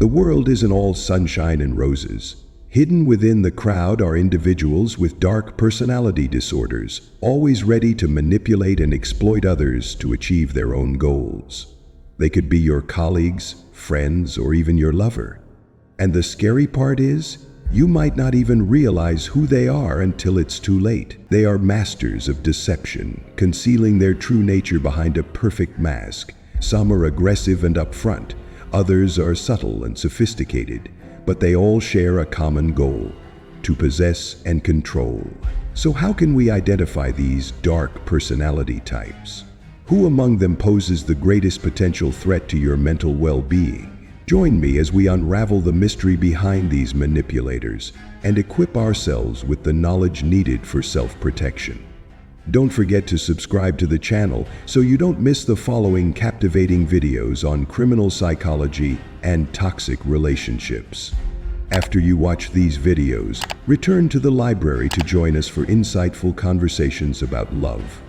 The world isn't all sunshine and roses. Hidden within the crowd are individuals with dark personality disorders, always ready to manipulate and exploit others to achieve their own goals. They could be your colleagues, friends, or even your lover. And the scary part is, you might not even realize who they are until it's too late. They are masters of deception, concealing their true nature behind a perfect mask. Some are aggressive and upfront, others are subtle and sophisticated, but they all share a common goal: to possess and control. So how can we identify these dark personality types? Who among them poses the greatest potential threat to your mental well-being? Join me as we unravel the mystery behind these manipulators and equip ourselves with the knowledge needed for self-protection. Don't forget to subscribe to the channel so you don't miss the following captivating videos on criminal psychology and toxic relationships. After you watch these videos, return to the library to join us for insightful conversations about love.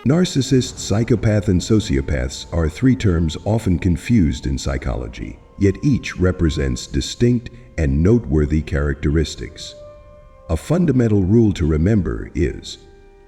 Narcissists, psychopath, and sociopaths are three terms often confused in psychology, yet each represents distinct and noteworthy characteristics. A fundamental rule to remember is,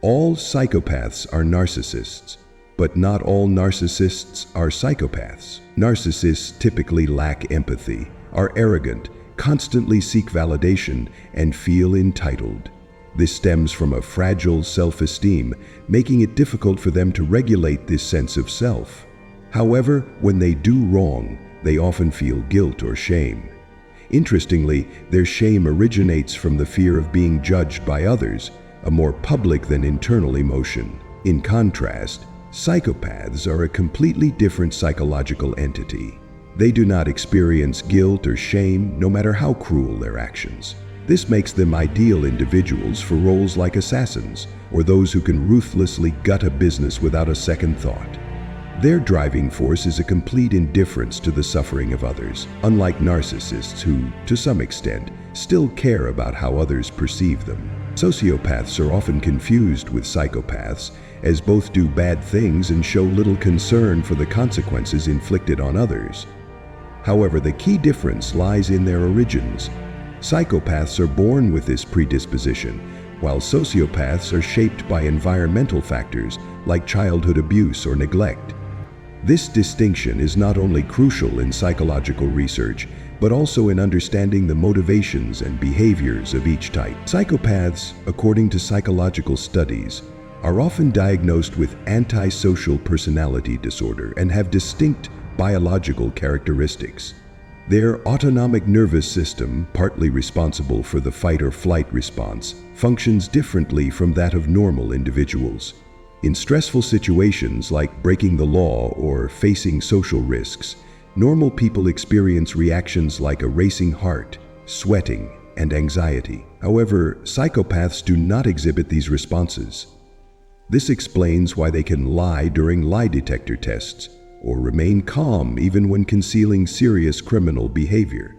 all psychopaths are narcissists, but not all narcissists are psychopaths. Narcissists typically lack empathy, are arrogant, constantly seek validation, and feel entitled. This stems from a fragile self-esteem, making it difficult for them to regulate this sense of self. However, when they do wrong, they often feel guilt or shame. Interestingly, their shame originates from the fear of being judged by others, a more public than internal emotion. In contrast, psychopaths are a completely different psychological entity. They do not experience guilt or shame, no matter how cruel their actions. This makes them ideal individuals for roles like assassins, or those who can ruthlessly gut a business without a second thought. Their driving force is a complete indifference to the suffering of others, unlike narcissists who, to some extent, still care about how others perceive them. Sociopaths are often confused with psychopaths, as both do bad things and show little concern for the consequences inflicted on others. However, the key difference lies in their origins. Psychopaths are born with this predisposition, while sociopaths are shaped by environmental factors like childhood abuse or neglect. This distinction is not only crucial in psychological research, but also in understanding the motivations and behaviors of each type. Psychopaths, according to psychological studies, are often diagnosed with antisocial personality disorder and have distinct biological characteristics. Their autonomic nervous system, partly responsible for the fight or flight response, functions differently from that of normal individuals. In stressful situations like breaking the law or facing social risks, normal people experience reactions like a racing heart, sweating, and anxiety. However, psychopaths do not exhibit these responses. This explains why they can lie during lie detector tests, or remain calm even when concealing serious criminal behavior.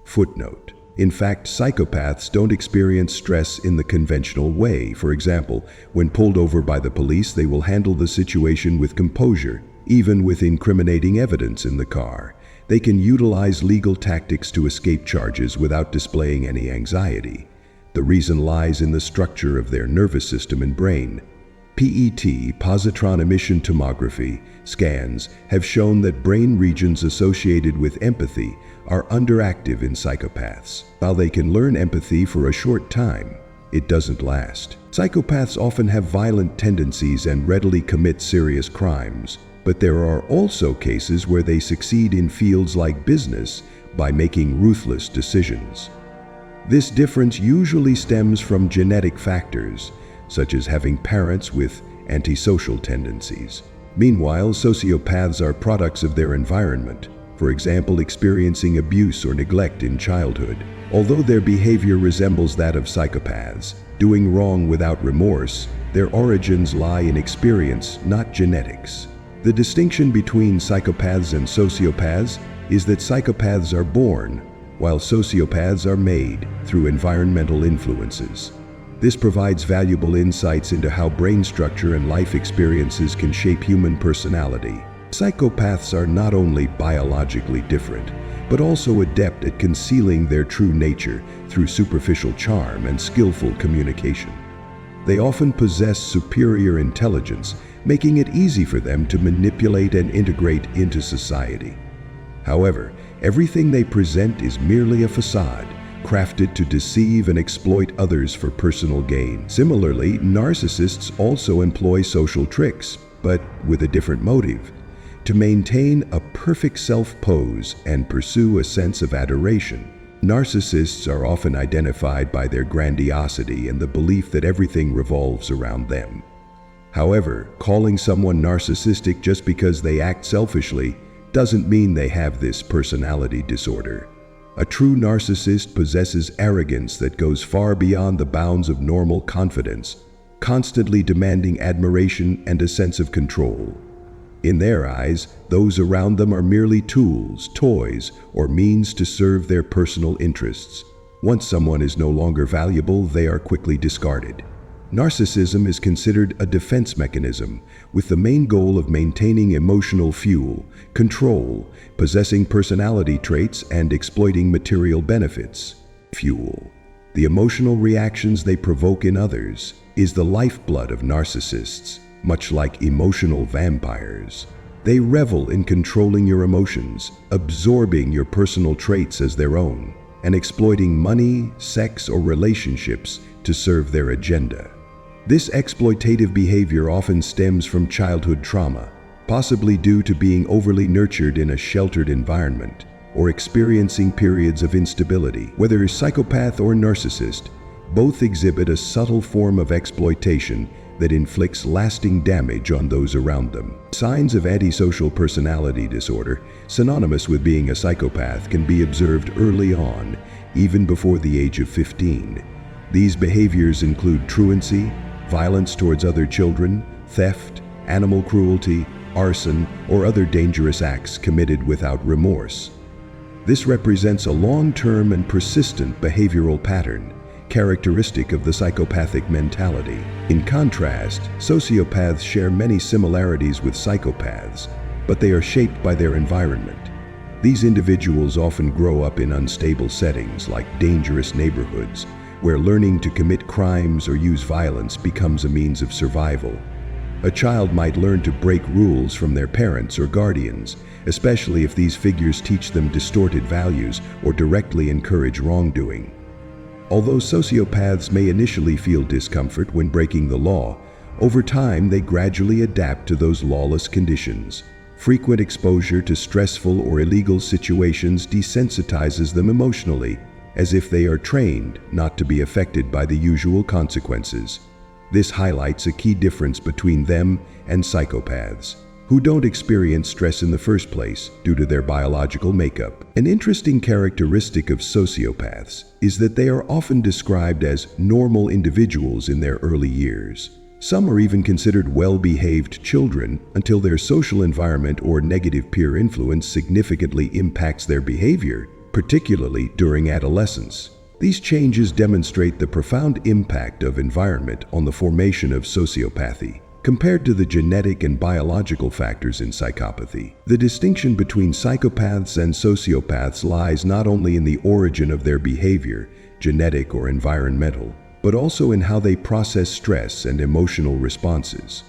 Footnote: in fact, psychopaths don't experience stress in the conventional way. For example, when pulled over by the police, they will handle the situation with composure, even with incriminating evidence in the car. They can utilize legal tactics to escape charges without displaying any anxiety. The reason lies in the structure of their nervous system and brain. PET, positron emission tomography, scans have shown that brain regions associated with empathy are underactive in psychopaths. While they can learn empathy for a short time, it doesn't last. Psychopaths often have violent tendencies and readily commit serious crimes, but there are also cases where they succeed in fields like business by making ruthless decisions. This difference usually stems from genetic factors, such as having parents with antisocial tendencies. Meanwhile, sociopaths are products of their environment, for example, experiencing abuse or neglect in childhood. Although their behavior resembles that of psychopaths, doing wrong without remorse, their origins lie in experience, not genetics. The distinction between psychopaths and sociopaths is that psychopaths are born, while sociopaths are made through environmental influences. This provides valuable insights into how brain structure and life experiences can shape human personality. Psychopaths are not only biologically different, but also adept at concealing their true nature through superficial charm and skillful communication. They often possess superior intelligence, making it easy for them to manipulate and integrate into society. However, everything they present is merely a facade, crafted to deceive and exploit others for personal gain. Similarly, narcissists also employ social tricks, but with a different motive: to maintain a perfect self-pose and pursue a sense of adoration. Narcissists are often identified by their grandiosity and the belief that everything revolves around them. However, calling someone narcissistic just because they act selfishly doesn't mean they have this personality disorder. A true narcissist possesses arrogance that goes far beyond the bounds of normal confidence, constantly demanding admiration and a sense of control. In their eyes, those around them are merely tools, toys, or means to serve their personal interests. Once someone is no longer valuable, they are quickly discarded. Narcissism is considered a defense mechanism, with the main goal of maintaining emotional fuel, control, possessing personality traits, and exploiting material benefits. Fuel. The emotional reactions they provoke in others is the lifeblood of narcissists. Much like emotional vampires, they revel in controlling your emotions, absorbing your personal traits as their own, and exploiting money, sex, or relationships to serve their agenda. This exploitative behavior often stems from childhood trauma, possibly due to being overly nurtured in a sheltered environment, or experiencing periods of instability. Whether psychopath or narcissist, both exhibit a subtle form of exploitation that inflicts lasting damage on those around them. Signs of antisocial personality disorder, synonymous with being a psychopath, can be observed early on, even before the age of 15. These behaviors include truancy, violence towards other children, theft, animal cruelty, arson, or other dangerous acts committed without remorse. This represents a long-term and persistent behavioral pattern, characteristic of the psychopathic mentality. In contrast, sociopaths share many similarities with psychopaths, but they are shaped by their environment. These individuals often grow up in unstable settings like dangerous neighborhoods, where learning to commit crimes or use violence becomes a means of survival. A child might learn to break rules from their parents or guardians, especially if these figures teach them distorted values or directly encourage wrongdoing. Although sociopaths may initially feel discomfort when breaking the law, over time they gradually adapt to those lawless conditions. Frequent exposure to stressful or illegal situations desensitizes them emotionally, as if they are trained not to be affected by the usual consequences. This highlights a key difference between them and psychopaths, who don't experience stress in the first place due to their biological makeup. An interesting characteristic of sociopaths is that they are often described as normal individuals in their early years. Some are even considered well-behaved children until their social environment or negative peer influence significantly impacts their behavior, particularly during adolescence. These changes demonstrate the profound impact of environment on the formation of sociopathy. Compared to the genetic and biological factors in psychopathy, the distinction between psychopaths and sociopaths lies not only in the origin of their behavior, genetic or environmental, but also in how they process stress and emotional responses.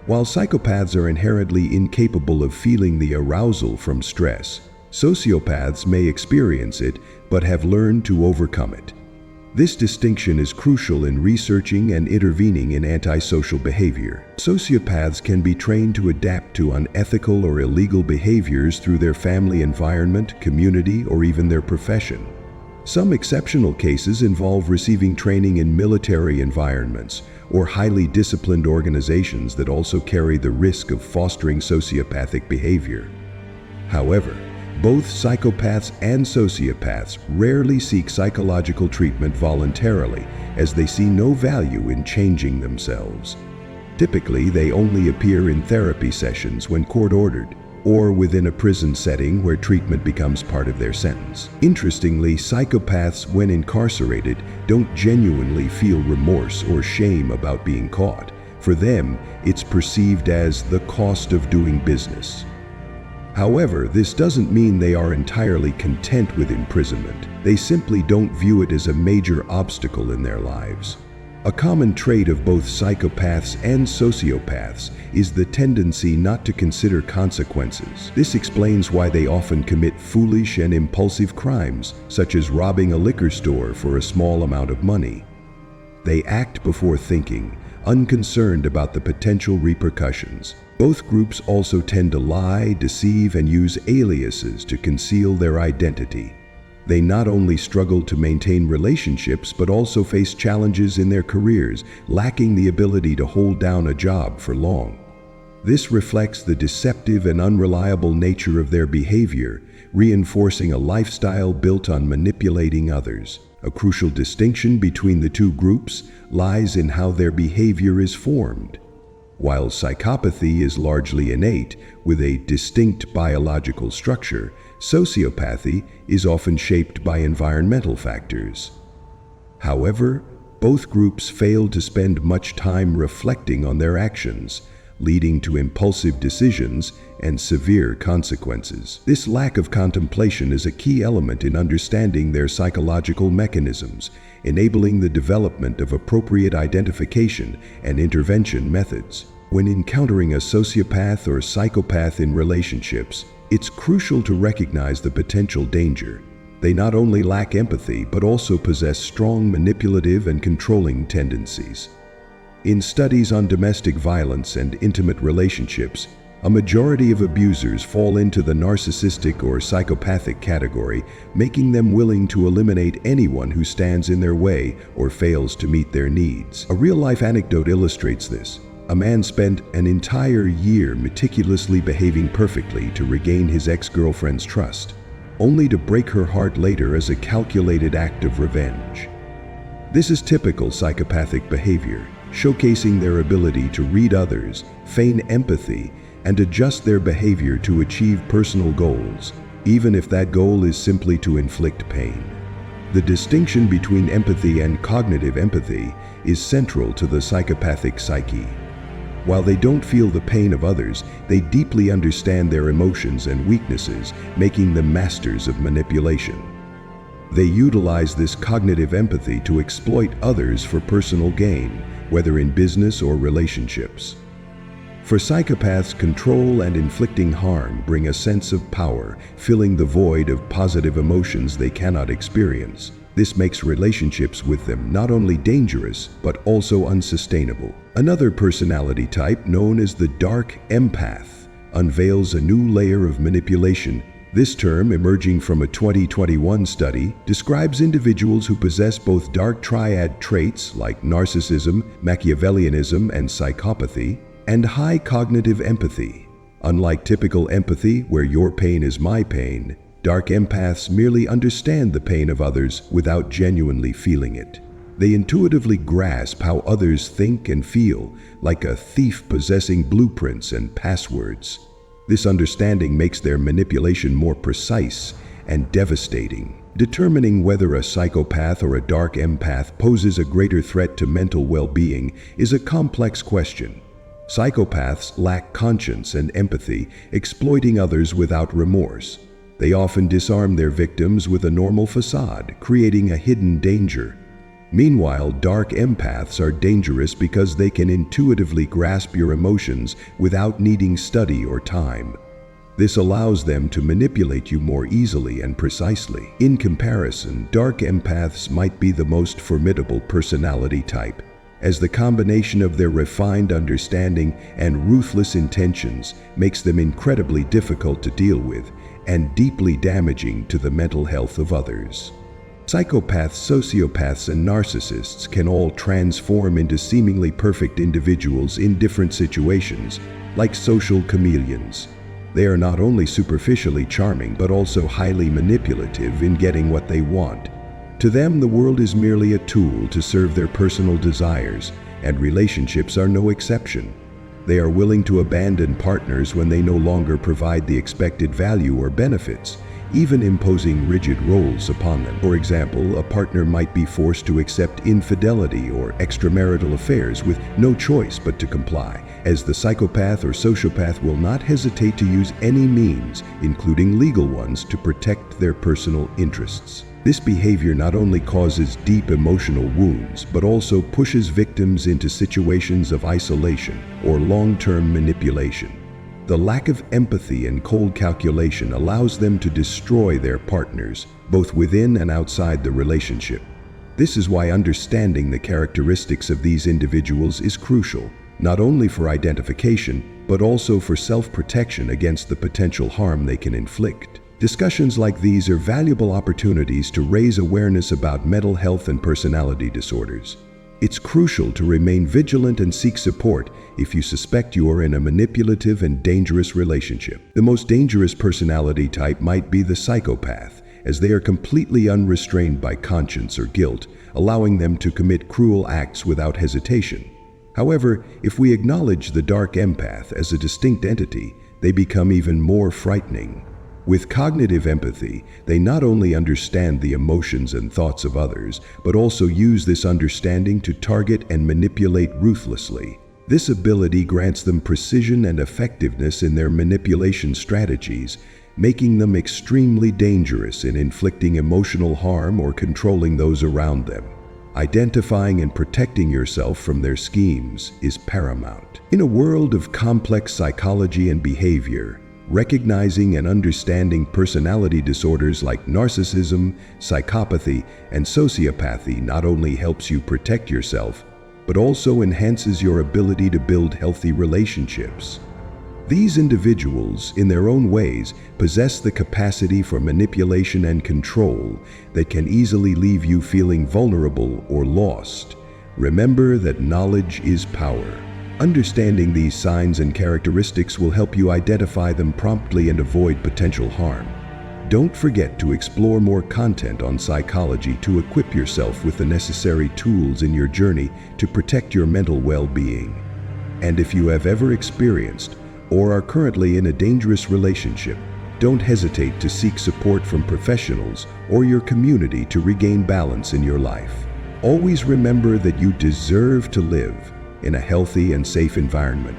While psychopaths are inherently incapable of feeling the arousal from stress, sociopaths may experience it but have learned to overcome it. This distinction is crucial in researching and intervening in antisocial behavior. Sociopaths can be trained to adapt to unethical or illegal behaviors through their family environment, community, or even their profession. Some exceptional cases involve receiving training in military environments or highly disciplined organizations that also carry the risk of fostering sociopathic behavior. However, both psychopaths and sociopaths rarely seek psychological treatment voluntarily, as they see no value in changing themselves. Typically, they only appear in therapy sessions when court-ordered, or within a prison setting where treatment becomes part of their sentence. Interestingly, psychopaths, when incarcerated, don't genuinely feel remorse or shame about being caught. For them, it's perceived as the cost of doing business. However, this doesn't mean they are entirely content with imprisonment. They simply don't view it as a major obstacle in their lives. A common trait of both psychopaths and sociopaths is the tendency not to consider consequences. This explains why they often commit foolish and impulsive crimes, such as robbing a liquor store for a small amount of money. They act before thinking, unconcerned about the potential repercussions. Both groups also tend to lie, deceive, and use aliases to conceal their identity. They not only struggle to maintain relationships, but also face challenges in their careers, lacking the ability to hold down a job for long. This reflects the deceptive and unreliable nature of their behavior, reinforcing a lifestyle built on manipulating others. A crucial distinction between the two groups lies in how their behavior is formed. While psychopathy is largely innate, with a distinct biological structure, sociopathy is often shaped by environmental factors. However, both groups fail to spend much time reflecting on their actions, leading to impulsive decisions and severe consequences. This lack of contemplation is a key element in understanding their psychological mechanisms, enabling the development of appropriate identification and intervention methods. When encountering a sociopath or psychopath in relationships, it's crucial to recognize the potential danger. They not only lack empathy, but also possess strong manipulative and controlling tendencies. In studies on domestic violence and intimate relationships, a majority of abusers fall into the narcissistic or psychopathic category, making them willing to eliminate anyone who stands in their way or fails to meet their needs. A real-life anecdote illustrates this. A man spent an entire year meticulously behaving perfectly to regain his ex-girlfriend's trust, only to break her heart later as a calculated act of revenge. This is typical psychopathic behavior, showcasing their ability to read others, feign empathy, and adjust their behavior to achieve personal goals, even if that goal is simply to inflict pain. The distinction between empathy and cognitive empathy is central to the psychopathic psyche. While they don't feel the pain of others, they deeply understand their emotions and weaknesses, making them masters of manipulation. They utilize this cognitive empathy to exploit others for personal gain, whether in business or relationships. For psychopaths, control and inflicting harm bring a sense of power, filling the void of positive emotions they cannot experience. This makes relationships with them not only dangerous, but also unsustainable. Another personality type, known as the dark empath, unveils a new layer of manipulation. This term, emerging from a 2021 study, describes individuals who possess both dark triad traits like narcissism, Machiavellianism, and psychopathy, and high cognitive empathy. Unlike typical empathy, where your pain is my pain, dark empaths merely understand the pain of others without genuinely feeling it. They intuitively grasp how others think and feel, like a thief possessing blueprints and passwords. This understanding makes their manipulation more precise and devastating. Determining whether a psychopath or a dark empath poses a greater threat to mental well-being is a complex question. Psychopaths lack conscience and empathy, exploiting others without remorse. They often disarm their victims with a normal facade, creating a hidden danger. Meanwhile, dark empaths are dangerous because they can intuitively grasp your emotions without needing study or time. This allows them to manipulate you more easily and precisely. In comparison, dark empaths might be the most formidable personality type, as the combination of their refined understanding and ruthless intentions makes them incredibly difficult to deal with and deeply damaging to the mental health of others. Psychopaths, sociopaths, and narcissists can all transform into seemingly perfect individuals in different situations, like social chameleons. They are not only superficially charming, but also highly manipulative in getting what they want. To them, the world is merely a tool to serve their personal desires, and relationships are no exception. They are willing to abandon partners when they no longer provide the expected value or benefits, even imposing rigid roles upon them. For example, a partner might be forced to accept infidelity or extramarital affairs with no choice but to comply, as the psychopath or sociopath will not hesitate to use any means, including legal ones, to protect their personal interests. This behavior not only causes deep emotional wounds, but also pushes victims into situations of isolation or long-term manipulation. The lack of empathy and cold calculation allows them to destroy their partners, both within and outside the relationship. This is why understanding the characteristics of these individuals is crucial, not only for identification, but also for self-protection against the potential harm they can inflict. Discussions like these are valuable opportunities to raise awareness about mental health and personality disorders. It's crucial to remain vigilant and seek support if you suspect you are in a manipulative and dangerous relationship. The most dangerous personality type might be the psychopath, as they are completely unrestrained by conscience or guilt, allowing them to commit cruel acts without hesitation. However, if we acknowledge the dark empath as a distinct entity, they become even more frightening. With cognitive empathy, they not only understand the emotions and thoughts of others, but also use this understanding to target and manipulate ruthlessly. This ability grants them precision and effectiveness in their manipulation strategies, making them extremely dangerous in inflicting emotional harm or controlling those around them. Identifying and protecting yourself from their schemes is paramount. In a world of complex psychology and behavior, recognizing and understanding personality disorders like narcissism, psychopathy, and sociopathy not only helps you protect yourself, but also enhances your ability to build healthy relationships. These individuals, in their own ways, possess the capacity for manipulation and control that can easily leave you feeling vulnerable or lost. Remember that knowledge is power. Understanding these signs and characteristics will help you identify them promptly and avoid potential harm. Don't forget to explore more content on psychology to equip yourself with the necessary tools in your journey to protect your mental well-being. And if you have ever experienced or are currently in a dangerous relationship, don't hesitate to seek support from professionals or your community to regain balance in your life. Always remember that you deserve to live in a healthy and safe environment.